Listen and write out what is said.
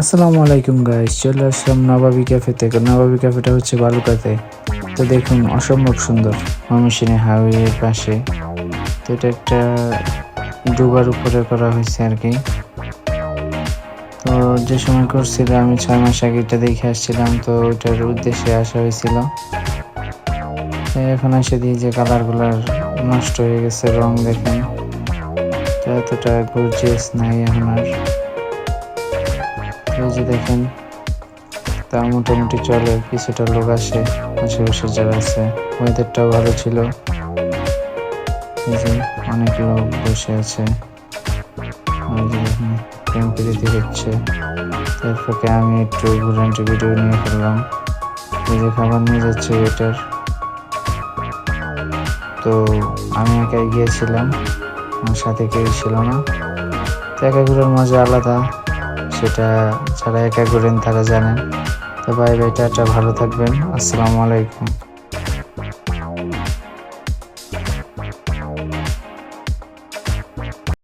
আসসালামু আলাইকুম গাইস, চলে আসলাম নবাবী ক্যাফে থেকে। নবাবী ক্যাফেটা হচ্ছে বালুকাতে। তো দেখুন, অসম্ভব সুন্দর। ময়মনসিংহ হাইওয়ের পাশে। তো এটা একটা ডোবার উপরে করা হয়েছে আর কি। তো যে সময় করছিল আমি 6 মাস আগে এটা দেখে আসছিলাম, তো ওইটার উদ্দেশ্যে আসা হয়েছিল। তো এখন এসে দিয়ে যে কালারগুলার নষ্ট হয়ে গেছে, রং দেখেন, তো এতটা গর্জিয়াস নাই এখন আর। এই যে দেখেন, তা মোটামুটি চলে, কিছুটা লোক আসে, আশেপাশে যারা আছে। ওয়েদারটাও ভালো ছিল, এই যে অনেক লোক বসে আছে। ওই যে দেখুন, প্রেম প্রীতি হচ্ছে। তারপরে আমি একটু ঘুরান্টি ভিডিও নিয়ে ফেললাম। এই যে খাবার নিয়ে যাচ্ছে ওয়েটার। তো আমি একাই গিয়েছিলাম, আমার সাথে কেউ ছিল না। তো একা ঘুরার মজা আলাদা, সেটা যারা একা ঘুরেন তারা জানেন। তো বাই বাই, টাটা, ভালো থাকবেন, আসসালামু আলাইকুম।